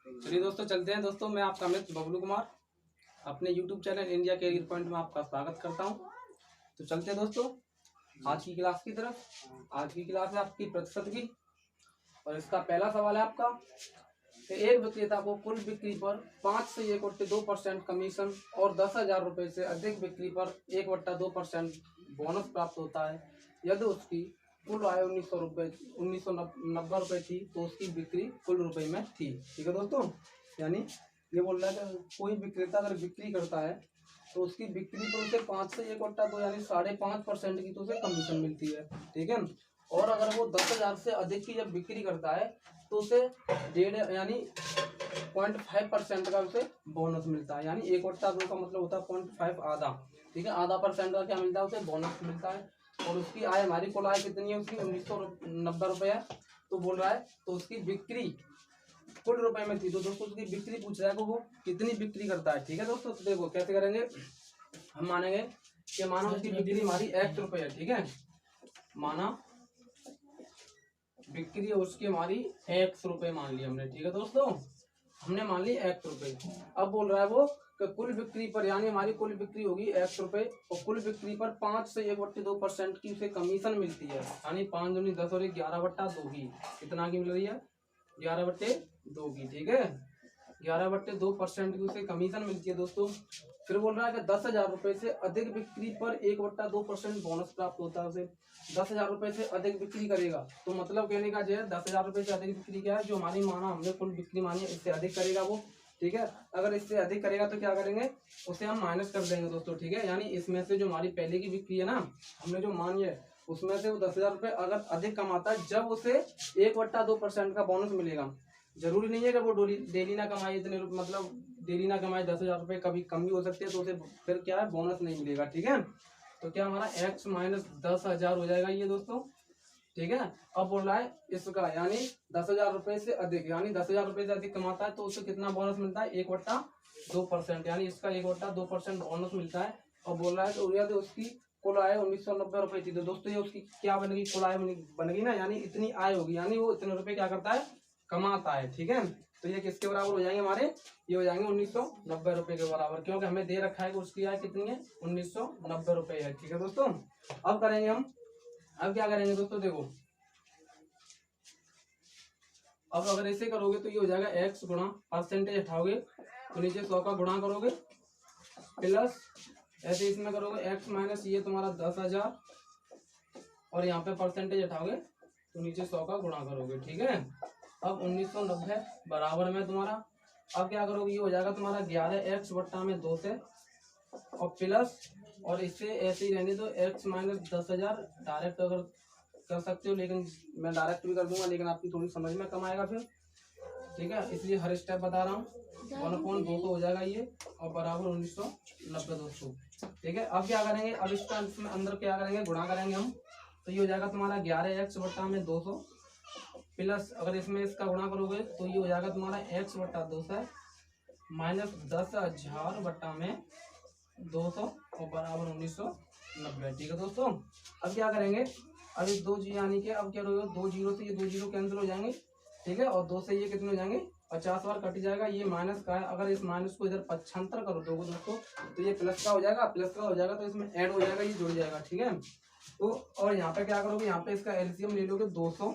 चलिए दोस्तों, चलते हैं। दोस्तों, मैं आपका मित्र बबलू कुमार अपने YouTube channel India career point में आपका स्वागत करता हूं। तो चलते हैं दोस्तों आज की क्लास की तरफ। आज की क्लास है आपकी प्रतिशत की, और इसका पहला सवाल है आपका कि एक विक्रेता को कुल बिक्री पर 5 से 1/2% कमीशन और 10,000 रुपये से अधिक बिक्री पर 1/2% बोनस प्राप्त होता है यदि उसकी कुल आय 1990 रुपये थी तो उसकी बिक्री कुल रुपए में थी। ठीक है दोस्तों, यानी ये बोल रहा है कि कोई विक्रेता अगर बिक्री करता है तो उसकी बिक्री पर उसे 5 से 1/2 यानी 5.5% की तो उसे कमीशन मिलती है। ठीक है, और अगर वो 10,000 से अधिक की जब बिक्री करता है तो उसे 1.5 यानी 0.5% का उसे बोनस मिलता है। यानी 1/2 का मतलब होता है 0.5 आधा। ठीक है, आधा % का क्या मिलता है उसे बोनस मिलता है। और उसकी आय, हमारी कुल आय कितनी है उसकी 1990 रुपये है। तो बोल रहा है तो उसकी बिक्री कुल रुपए में थी। तो दोस्तों उसकी बिक्री पूछ रहा है कि वो कितनी बिक्री करता है। ठीक है दोस्तों, तो देखो कैसे करेंगे। हम मानेंगे कि माना उसकी बिक्री हमारी X रुपये है। ठीक है, माना बिक्री उसकी हमारी X रुपये मान ली हमने। ठीक है दोस्तों, हमने मान ली X रुपये। अब बोल रहा है वो कि कुल बिक्री पर, यानी हमारी कुल बिक्री होगी X रुपये, और कुल बिक्री पर 5 से 1/2% की उसे कमीशन मिलती है। यानी 5 दूनी 10 और 11/2 की कितना की मिल रही है 11/2 की। ठीक है, 11/2% की उसे कमीशन मिलती है दोस्तों। फिर बोल रहा है कि 10,000 रुपये से अधिक बिक्री पर 1/2% बोनस प्राप्त होता है उसे। 10,000 रुपये से अधिक बिक्री करेगा तो मतलब कहने का जो है 10,000 रुपये से अधिक बिक्री क्या है, जो हमारी माना हमने कुल बिक्री मानी है इससे अधिक करेगा वो। ठीक है, अगर इससे अधिक करेगा तो क्या करेंगे, उसे हम माइनस कर देंगे दोस्तों। ठीक है, यानी इसमें से जो हमारी पहले की बिक्री है ना, हमने जो मानी है उसमें से वो 10,000 रुपये अगर अधिक कमाता है जब उसे 1/2% का बोनस मिलेगा। जरूरी नहीं है कि वो डेली ना कमाए इतने रुपये, मतलब डेली ना कमाए 10,000 रुपये, कभी कम भी हो सकते हैं तो उसे फिर क्या है बोनस नहीं मिलेगा। ठीक है, तो क्या हमारा X माइनस 10,000 हो जाएगा ये दोस्तों। ठीक है, अब बोल रहा है इसका, यानी 10,000 रुपये से अधिक, यानी 10,000 रुपये से अधिक कमाता है तो उसे कितना बोनस मिलता है 1/2%, यानी इसका 1/2% बोनस मिलता है। और बोल रहा है तो उसकी कुल आय 1990 रुपये थी। तो दोस्तों ये उसकी क्या बनेगी, कुल आय बनेगी ना, यानी इतनी आय होगी, यानी वो इतने रुपए क्या करता है कमाता है। ठीक है, तो ये किसके बराबर हो जाएंगे हमारे, ये हो जाएंगे 1990 रुपये के बराबर, क्योंकि हमें दे रखा है कि उसकी आय कितनी है 1990 रुपये है। ठीक है दोस्तों, अब करेंगे हम, अब क्या करेंगे दोस्तों, देखो अब अगर ऐसे करोगे तो ये हो जाएगा X गुणा परसेंटेज हटाओगे तो नीचे 100 का गुणा करोगे, प्लस ऐसे इसमें करोगे X माइनस ये तुम्हारा 10,000, और यहाँ पे परसेंटेज हटाओगे तो नीचे 100 का गुणा करोगे। ठीक है, अब 1990 बराबर में तुम्हारा, अब क्या करोगे, ये हो जाएगा तुम्हारा 11X बट्टा में 2 से, और प्लस, और इससे ऐसे ही रहने दो X माइनस 10,000 डायरेक्ट अगर कर सकते हो, लेकिन मैं डायरेक्ट भी कर दूंगा, लेकिन आपकी थोड़ी समझ में कम आएगा फिर। ठीक है, इसलिए हर स्टेप बता रहा हूँ। 1/200 हो जाएगा ये, और बराबर 1990 दोस्तों। ठीक है, अब क्या करेंगे, अब इसका अंदर क्या करेंगे, गुणा करेंगे हम, तो ये हो जाएगा तुम्हारा 11X बट्टा में 200, प्लस अगर इसमें इसका गुणा करोगे तो ये हो जाएगा तुम्हारा X बट्टा 200 माइनस 10,000 बट्टा में 200, और बराबर 1990। ठीक है दोस्तों, अब क्या करेंगे, अब इस 2 जी यानी कि अब क्या होगा, 2 जीरो से ये 2 जीरो कैंसिल हो जाएंगे। ठीक है, और 2 से ये कितने हो जाएंगे 50 बार कट जाएगा, ये माइनस का है, अगर इस माइनस को इधर 75 कर दोगे दोस्तों तो ये प्लस का हो जाएगा, प्लस का हो जाएगा तो इसमें ऐड हो जाएगा, ये जुड़ जाएगा। ठीक है, तो और यहाँ पे क्या करोगे, यहाँ पे इसका एलसीएम ले लोगे 200,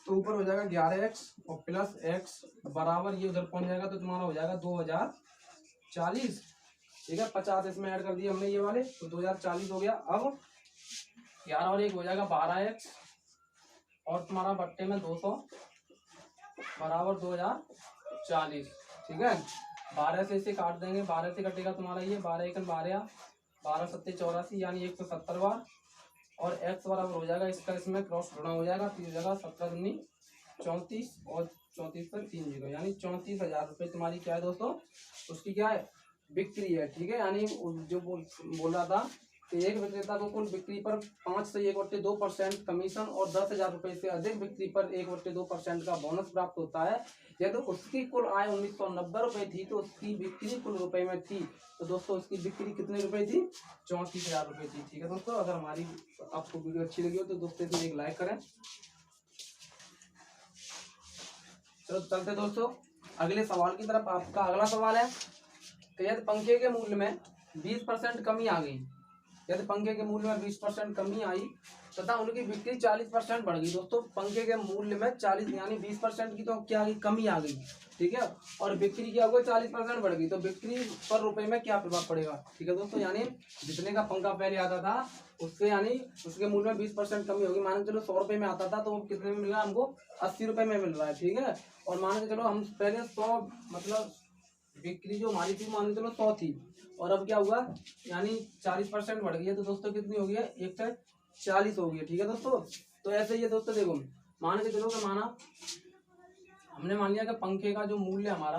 तो ऊपर हो जाएगा 11X और प्लस X बराबर ये उधर पहुंच जाएगा तो तुम्हारा हो जाएगा 2040। ठीक है, 50 इसमें ऐड कर दिए हमने ये वाले, तो 2040 हो गया। अब 11 और 1 हो जाएगा 12X, और तुम्हारा बट्टे में 200 बराबर 2040। ठीक है, 12 से इसे काट देंगे, 12 से कटेगा तुम्हारा ये 12 एकन 12, 12 सत्ते 84, यानी 170 बार, और X बराबर हो जाएगा इसका इसमें क्रॉस गुणा हो जाएगा, तो हो जाएगा 17 दूनी 34, और 34 पर 3 जीरो, यानी 34,000 रुपये तुम्हारी क्या है दोस्तों, उसकी क्या है बिक्री है। ठीक है, यानी जो बोल रहा था कि एक विक्रेता को कुल बिक्री पर 5 से 1/2% कमीशन और 10,000 रुपये से अधिक बिक्री पर 1/2% का बोनस प्राप्त होता है यदि उसकी कुल आय 1990 रुपये थी तो उसकी बिक्री कुल रुपए में थी। तो दोस्तों उसकी बिक्री कितने रुपए थी 34,000 रुपये थी। ठीक है दोस्तों, अगर हमारी आपको वीडियो अच्छी लगी हो तो दोस्तों इसमें एक लाइक करें। चलो चलते दोस्तों अगले सवाल की तरफ। आपका अगला सवाल है कि यदि पंखे के मूल्य में 20% कमी आ गई, यदि पंखे के मूल्य में 20% कमी आई तथा उनकी बिक्री 40% बढ़ गई। दोस्तों पंखे के मूल्य में 40 यानी 20% की तो क्या आ गई, कमी आ गई, ठीक है, और बिक्री क्या होगा 40% बढ़ गई, तो बिक्री पर रुपए में क्या प्रभाव पड़ेगा, ठीक है दोस्तों। यानी जितने का पंखा पहले आता था उससे यानी उसके मूल्य में 20% कमी होगी। मान के चलो 100 रुपए में आता था तो वो कितने में मिल रहा है हमको, 80 रुपए में मिल रहा है, ठीक है। और मान के चलो हम पहले 100 मतलब बिक्री जो हमारी थी मान के चलो 100 थी, और अब क्या हुआ यानी 40% बढ़ गई है, तो दोस्तों कितनी हो गई है, 140 हो गई है, ठीक है दोस्तों। तो ऐसे ही है दोस्तों, देखो मान के चलो कि माना हमने मान लिया कि पंखे का जो मूल्य हमारा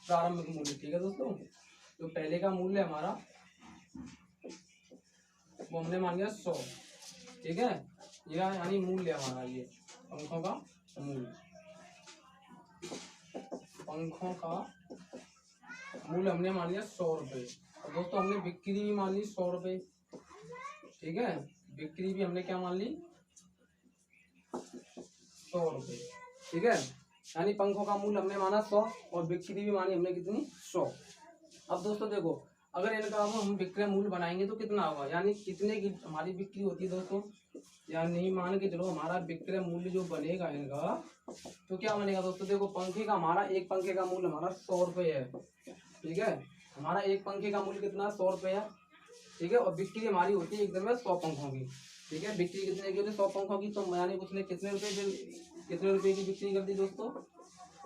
प्रारंभिक मूल्य, ठीक है दोस्तों, तो पहले का मूल्य हमारा वो हमने मान लिया 100, ठीक है, ये यानी मूल्य हमारा ये पंखों का मूल्य, पंखों का मूल्य हमने मान लिया 100 रुपये। और दोस्तों हमने बिक्री भी मान ली 100 रुपये, ठीक है, बिक्री भी हमने क्या मान ली 100 रुपये, ठीक है, यानी पंखों का मूल्य हमने माना 100 और बिक्री भी मानी हमने कितनी 100। अब दोस्तों देखो अगर इनका हम विक्रय मूल्य बनाएंगे तो कितना होगा, यानी कितने की हमारी बिक्री होती है दोस्तों, यानी मान के चलो हमारा विक्रय मूल्य जो बनेगा इनका तो क्या बनेगा दोस्तों। देखो पंखे का हमारा एक पंखे का मूल्य हमारा 100 रुपये है, ठीक है, हमारा एक पंखे का मूल्य कितना 100 रुपये है, ठीक है, और बिक्री हमारी होती है एकदम 100 पंखों की, ठीक है, बिक्री कितने की होती है 100 पंखों की, तो यानी उसने कितने रुपए की बिक्री कर दी दोस्तों,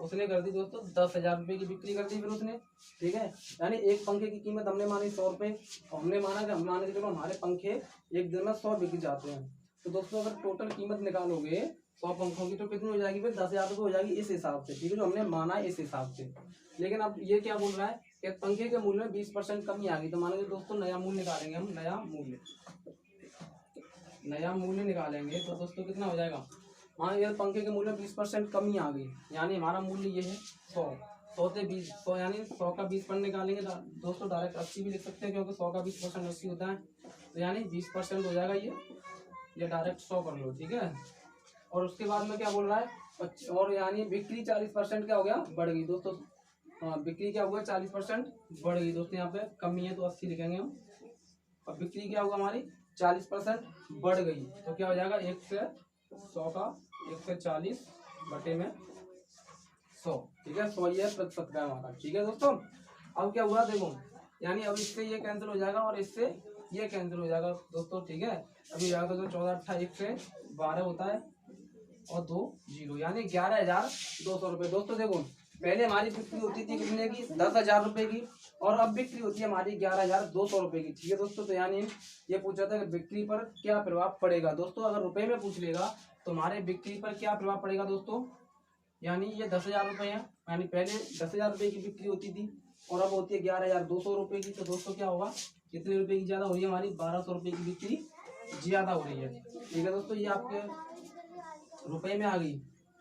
उसने कर दी दोस्तों 10,000 रुपये की बिक्री कर दी फिर उसने, ठीक है, यानी एक पंखे की कीमत हमने मानी 100 रुपये और हमने माना कि हम मान के चलो हमारे पंखे एक दिन में 100 बिक जाते हैं, तो दोस्तों अगर टोटल कीमत निकालोगे 100 पंखों की तो कितनी हो जाएगी फिर 10,000 रुपये हो जाएगी इस हिसाब से, ठीक है, जो हमने माना है इस हिसाब से। लेकिन अब ये क्या बोल रहा है कि पंखे के मूल्य में 20% कमी आ गई, तो मानेंगे दोस्तों नया मूल्य निकालेंगे हम, नया मूल्य निकालेंगे तो दोस्तों कितना हो जाएगा, मान यार पंखे के मूल्य में 20% कमी आ गई, यानी हमारा मूल्य ये है 100, 100 से 20, 100 यानी 100 का 20% निकालेंगे दोस्तों डायरेक्ट 80 भी लिख सकते हैं क्योंकि 100 का 20% 80 होता है, तो यानी 20% हो जाएगा ये डायरेक्ट 100 कर लो, ठीक है। और उसके बाद में क्या बोल रहा है, और यानी बिक्री 40% क्या हो गया बढ़ गई दोस्तों, बिक्री क्या हुआ 40% बढ़ गई दोस्तों, यहाँ पे कमी है तो 80 लिखेंगे हम, और बिक्री क्या होगा हमारी 40% बढ़ गई, तो क्या हो जाएगा 1 से 100 का 1 से 40 बटे में 100, ठीक है, 100 ये प्रतिशत का हमारा, ठीक है दोस्तों। अब क्या हुआ देखो, यानी अब इससे ये कैंसिल हो जाएगा और इससे ये कैंसिल हो जाएगा दोस्तों, ठीक है, अभी याद हो 14 8 1 से 12 होता है और 2 0 यानी 11,200 रुपये। दोस्तों देखो पहले हमारी बिक्री होती थी कितने की 10,000 रुपये की और अब बिक्री होती है हमारी 11,200 रुपये की, ठीक है दोस्तों। तो यानी ये पूछा था कि बिक्री पर क्या प्रभाव पड़ेगा दोस्तों, अगर रुपए में पूछ लेगा तो हमारे बिक्री पर क्या प्रभाव पड़ेगा दोस्तों, यानी ये 10,000 रुपये है, यानी पहले 10,000 रुपये की बिक्री होती थी और अब होती है 11,200 रुपये की, तो दोस्तों क्या होगा कितने रुपए की ज्यादा हो रही है हमारी 1,200 रुपये की बिक्री ज्यादा हो रही है, ठीक है दोस्तों। ये आपके रुपए में आ गई,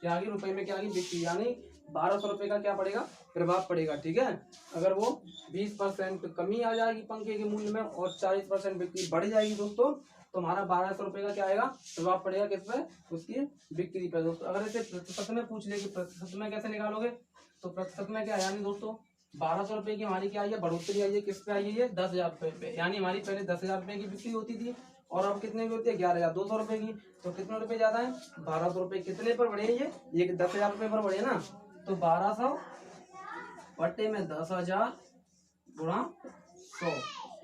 क्या आ गई रुपए में क्या आ गई बिक्री, यानी 1,200 रुपये का क्या पड़ेगा प्रभाव पड़ेगा, ठीक है। अगर वो 20% कमी आ जाएगी पंखे के मूल्य में और 40% बिक्री बढ़ जाएगी दोस्तों, तो हमारा 1,200 रुपये का क्या आएगा प्रभाव पड़ेगा किस पे, उसकी बिक्री पे दोस्तों। अगर इसे प्रतिशत में पूछ ले कि प्रतिशत में कैसे निकालोगे, तो प्रतिशत में क्या यानी दोस्तों 1,200 रुपये की हमारी क्या आई है बढ़ोतरी आई है, किस पे आई है 10,000 रुपये पे, यानी हमारी पहले 10,000 रुपये की बिक्री होती थी और अब कितने की होती है 11,200 रुपये की, तो कितने रुपए ज्यादा है 1,200 रुपये, कितने पर बढ़े ये 10,000 रुपये पर बढ़े ना, तो 1,200 बटे में 10,000 गुणा 100,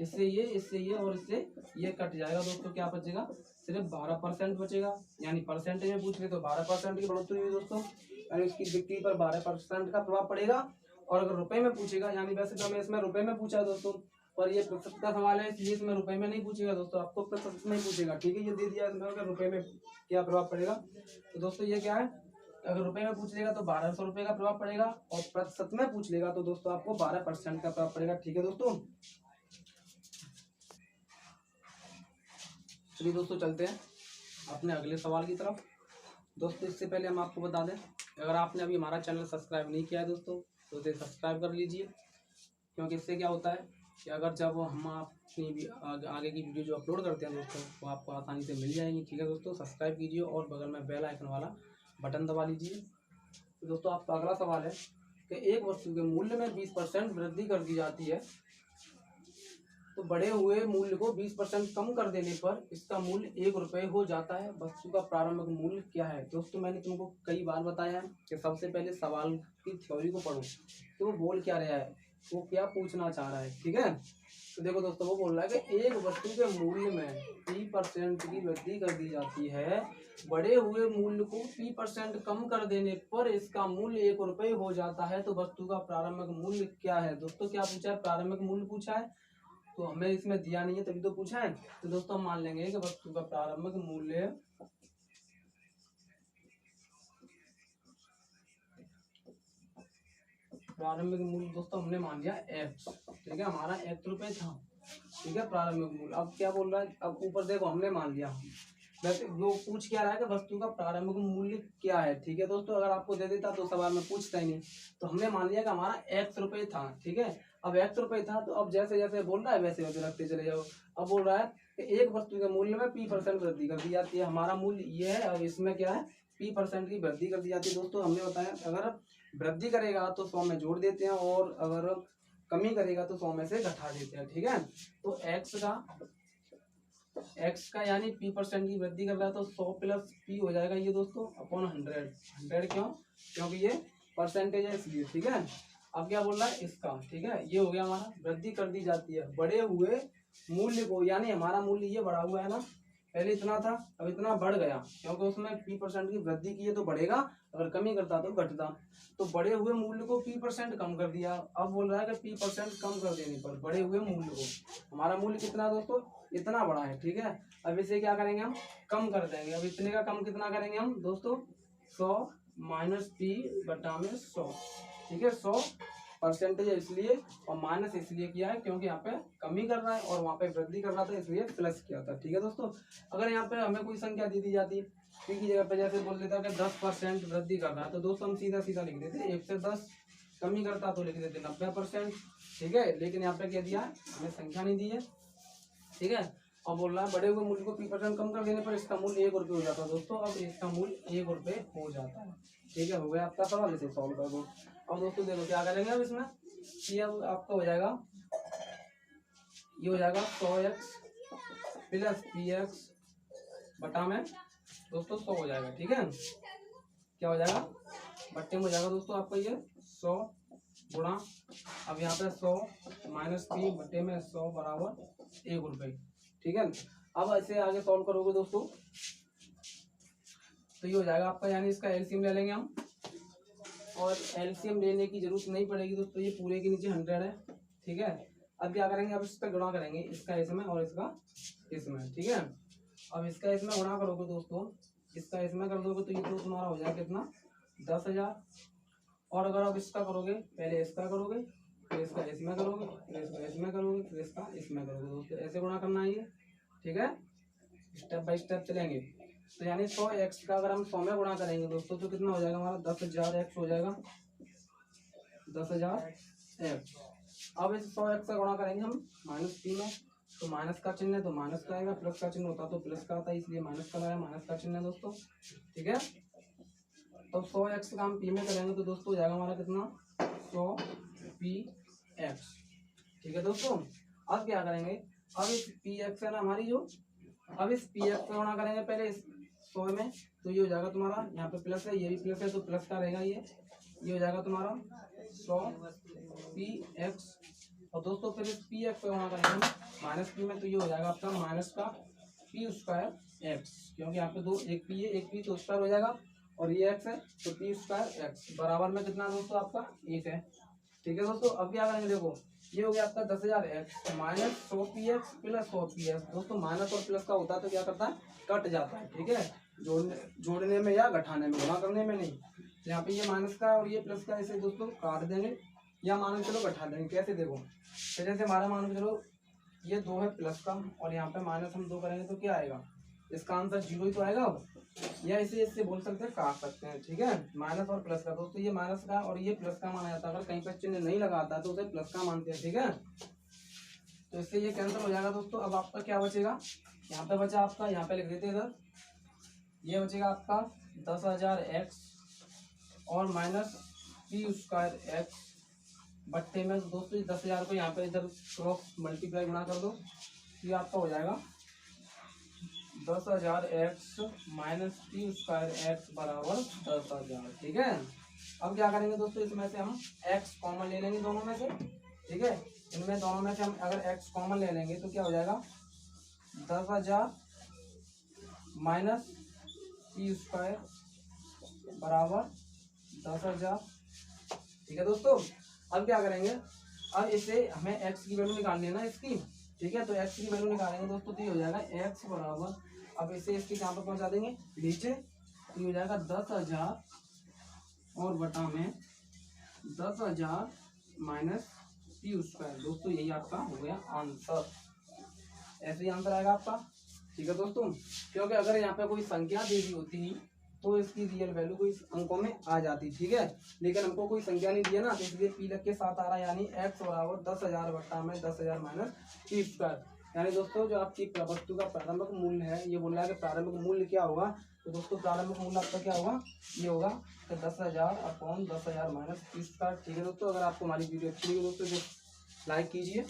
इससे ये और इससे ये कट जाएगा दोस्तों, क्या बचेगा सिर्फ 12% बचेगा, यानी परसेंटेज में पूछ ले तो 12% की बढ़ोतरी हुई दोस्तों, यानी उसकी बिक्री पर 12% का प्रभाव पड़ेगा। और अगर रुपए में पूछेगा, यानी वैसे तो हमें इसमें रुपए में पूछा है दोस्तों, पर ये प्रतिशत का सवाल है इसलिए इसमें रुपए में नहीं पूछेगा दोस्तों, आपको प्रतिशत में ही पूछेगा, ठीक है, ये दे दिया इसमें रुपए में क्या प्रभाव पड़ेगा। तो दोस्तों ये क्या है, अगर रुपए में पूछ लेगा तो 1,200 रुपये का प्रभाव पड़ेगा और प्रतिशत में पूछ लेगा तो दोस्तों आपको 12% का प्रभाव पड़ेगा, ठीक है दोस्तों। चलिए दोस्तों चलते हैं अपने अगले सवाल की तरफ। दोस्तों इससे पहले हम आपको बता दें, अगर आपने अभी हमारा चैनल सब्सक्राइब नहीं किया है दोस्तों तो इसे सब्सक्राइब कर लीजिए, क्योंकि इससे क्या होता है कि अगर जब हम अपनी आगे की वीडियो जो अपलोड करते हैं दोस्तों वो आपको आसानी से मिल जाएंगी, ठीक है दोस्तों। सब्सक्राइब कीजिए और बगल में बेल आइकन वाला बटन दबा लीजिए। तो दोस्तों आपका अगला सवाल है कि एक वस्तु के मूल्य में 20% वृद्धि कर दी जाती है तो बढ़े हुए मूल्य को 20% कम कर देने पर इसका मूल्य 1 रुपये हो जाता है। वस्तु का प्रारंभिक मूल्य क्या है? दोस्तों मैंने तुमको कई बार बताया है कि सबसे पहले सवाल की थ्योरी को पढ़ो कि वो बोल क्या रहा है, वो क्या पूछना चाह रहा है। ठीक है, तो देखो दोस्तों वो बोल रहा है कि एक वस्तु के मूल्य में 20% की वृद्धि कर दी जाती है, बढ़े हुए मूल्य को 20% कम कर देने पर इसका मूल्य 1 रुपये हो जाता है। तो वस्तु का प्रारंभिक मूल्य क्या है? दोस्तों क्या पूछा है? प्रारंभिक मूल्य पूछा है, तो हमें इसमें दिया नहीं है तभी तो पूछा है। तो दोस्तों हम मान लेंगे कि वस्तु का प्रारंभिक मूल्य दोस्तों हमने मान लिया x। ठीक है, हमारा 1 रुपये था। ठीक है, प्रारंभिक मूल्य। अब क्या बोल रहा है? अब ऊपर देखो हमने मान लिया, वैसे वो पूछ क्या रहा है कि वस्तु का प्रारंभिक मूल्य क्या है। ठीक है दोस्तों, अगर आपको दे देता तो सवाल में पूछता ही नहीं। तो हमने मान लिया कि हमारा 1 रुपये था। ठीक है, अब 1 रुपये था तो अब जैसे जैसे बोल रहा है वैसे वैसे रखते चले जाओ। अब बोल रहा है कि एक वस्तु के मूल्य में 20% वृद्धि कर दी जाती है। हमारा मूल्य ये है, अब इसमें क्या है? 20% की वृद्धि कर दी जाती है। दोस्तों हमने बताया अगर वृद्धि करेगा तो 100 में जोड़ देते हैं और अगर कमी करेगा तो 100 में से घटा देते हैं। ठीक है, तो x का यानी p% की वृद्धि कर रहा है तो 100 प्लस p हो जाएगा ये दोस्तों अपॉन 100। क्यों? क्योंकि ये परसेंटेज है इसलिए। ठीक है, अब क्या बोल रहा है? इसका। ठीक है, ये हो गया हमारा वृद्धि कर दी जाती है बढ़े हुए मूल्य को, यानी हमारा मूल्य ये बढ़ा हुआ है ना, पहले इतना था अब इतना बढ़ गया क्योंकि उसमें 20% की वृद्धि की है तो बढ़ेगा, अगर कमी करता तो घटता। तो बढ़े हुए मूल्य को 20% कम कर दिया। अब बोल रहा है कि 20% कम कर देने पर बढ़े हुए मूल्य को, हमारा मूल्य कितना है दोस्तों? इतना बड़ा है। ठीक है, अब इसे क्या करेंगे हम? कम कर देंगे। अब इतने का कम कितना करेंगे हम दोस्तों? 100 माइनस p बटा में 100। ठीक है, 100% है इसलिए, और माइनस इसलिए किया है क्योंकि यहाँ पे कमी कर रहा है और वहाँ पे वृद्धि कर रहा था इसलिए प्लस किया था। ठीक है दोस्तों, अगर यहाँ पे हमें कोई संख्या दे दी जाती p की जगह पे जैसे बोल देता कि 10% वृद्धि कर रहा है तो दोस्तों हम सीधा सीधा लिख देते 1 से 10, कमी करता तो लिख देते 90%। ठीक है, लेकिन यहाँ पे क्या दिया है? हमें संख्या नहीं दी है। ठीक है, और बोल रहा है बढ़े हुए मूल्य को 20% कम कर देने पर इसका मूल्य 1 रुपये हो जाता है। दोस्तों अब इसका मूल्य 1 रुपये हो जाता है। ठीक है, हो गया आपका सवाल, इसे सॉल्व कर दो। अब दोस्तों देखो क्या करेंगे अब इसमें, ये अब आपका हो जाएगा, ये हो जाएगा 100x प्लस px बटा में दोस्तों 100 हो जाएगा। ठीक है, क्या हो जाएगा? बट्टे में हो जाएगा दोस्तों आपका ये 100 गुणा, अब यहाँ पे 100 माइनस p बट्टे में 100 बराबर 1 रुपये। ठीक है, अब ऐसे आगे सॉल्व करोगे दोस्तों तो ये हो जाएगा आपका, यानी इसका एलसीएम ले लेंगे हम, और एलसीएम लेने की जरूरत नहीं पड़ेगी दोस्तों, ये पूरे के नीचे 100 है। ठीक है, अब क्या करेंगे? अब इसका गुणा करेंगे, इसका इसमें और इसका इसमें। ठीक है, अब इसका इसमें गुणा करोगे दोस्तों, इसका इसमें कर दोगे तो ये तो तुम्हारा हो जाएगा कितना? 10,000। और अगर आप इसका करोगे, पहले इसका करोगे फिर इसका इसमें करोगे फिर इसका इसमें करोगे फिर इसका इसमें करोगे दोस्तों, ऐसे गुणा करना है ये। ठीक है, स्टेप बाय स्टेप चलेंगे। तो यानी 100x का अगर हम 100 में गुणा करेंगे दोस्तों तो कितना हो जाएगा हमारा? 10,000x हो जाएगा, 10,000x। अब इस 100x का गुणा करेंगे हम माइनस p में, तो माइनस का चिन्ह है तो माइनस का आएगा, प्लस का चिन्ह होता तो प्लस का आता, इसलिए माइनस का आया, माइनस का चिन्ह है दोस्तों। ठीक है, तो 100x का हम p में करेंगे तो दोस्तों हो जाएगा हमारा कितना? 100px। ठीक है दोस्तों, अब क्या करेंगे? अब इस px है ना हमारी जो, अब इस px का गुणा करेंगे पहले इस 100 में, तो ये हो जाएगा तुम्हारा, यहाँ पे प्लस है ये भी प्लस है तो प्लस का रहेगा, ये हो जाएगा तुम्हारा 100px। और दोस्तों फिर इस px का गुणा करेंगे हम माइनस p में, तो ये हो जाएगा आपका माइनस का p स्क्वायर x, क्योंकि यहाँ पे दो, एक p है एक p तो स्क्वायर हो जाएगा, और ये x है तो p स्क्वायर x बराबर में कितना दोस्तों आपका 1 है। ठीक है दोस्तों, अब क्या करेंगे? देखो ये हो गया आपका 10,000x minus 100px plus 100px। दोस्तों माइनस और प्लस का होता है तो क्या करता है? कट जाता है। ठीक है, जोड़ने में या घटाने में, गुणा करने में नहीं। यहाँ पे ये माइनस का और ये प्लस का ऐसे दोस्तों काट देंगे या मान के चलो घटा देंगे। कैसे? देखो तो जैसे हमारा मान के चलो ये 2 है प्लस का और यहाँ पे माइनस हम 2 करेंगे तो क्या आएगा? इसका आंसर 0 ही तो आएगा, या इसे इससे बोल सकते हैं, काट सकते हैं। ठीक है, माइनस और प्लस का दोस्तों, ये माइनस का और ये प्लस का माना जाता है, अगर कहीं पर चिन्ह नहीं लगाता है तो उसे प्लस का मानते हैं। ठीक है, तो इससे ये कैंसिल हो जाएगा दोस्तों। अब आपका क्या बचेगा? यहाँ पे बचा आपका, यहाँ पे लिख देते हैं इधर, ये बचेगा आपका 10,000x और माइनस पी स्क्वायर एक्स बट्टे में दोस्तों 10,000 को यहाँ पे इधर क्रॉस मल्टीप्लाई गुणा कर दो, ये आपका हो जाएगा 10,000 x minus P square x बराबर 10,000। ठीक है, अब क्या करेंगे दोस्तों, इसमें से हम x कॉमन ले लेंगे दोनों में से। ठीक है, इनमें दोनों में से हम अगर x कॉमन ले लेंगे तो क्या हो जाएगा 10,000 माइनस पी स्क्वायर बराबर 10,000। ठीक है दोस्तों, अब क्या करेंगे, अब इसे हमें x की वैल्यू निकालनी है ना इसकी। ठीक है, तो x की वैल्यू निकालेंगे दोस्तों, तो ये हो जाएगा x बराबर, अब इसे इसके यहाँ पर पहुंचा देंगे नीचे, तो ये हो जाएगा 10,000 और बटा में 10,000 माइनस पी स्क्वायर। दोस्तों यही आपका हो गया आंसर, ऐसे ही आंसर आएगा आपका। ठीक है दोस्तों, क्योंकि अगर यहाँ पे कोई संख्या दे दी होती तो इसकी रियल वैल्यू कोई अंकों में आ जाती। ठीक है, लेकिन हमको कोई संख्या नहीं दिया ना, तो इसलिए पी लग के साथ आ रहा है, यानी x बराबर 10,000 बटा में 10,000 माइनस पी स्क्वायर। यानी दोस्तों जो आपकी वस्तु का प्रारंभिक मूल्य है, ये बोल रहा है कि प्रारंभिक मूल्य क्या होगा, तो दोस्तों प्रारंभिक मूल्य आपका क्या होगा, ये होगा तो 10,000 अपॉन 10,000 माइनस पी स्क्वायर। ठीक है दोस्तों, अगर आपको हमारी वीडियो अच्छी लगी दोस्तों तो लाइक कीजिए।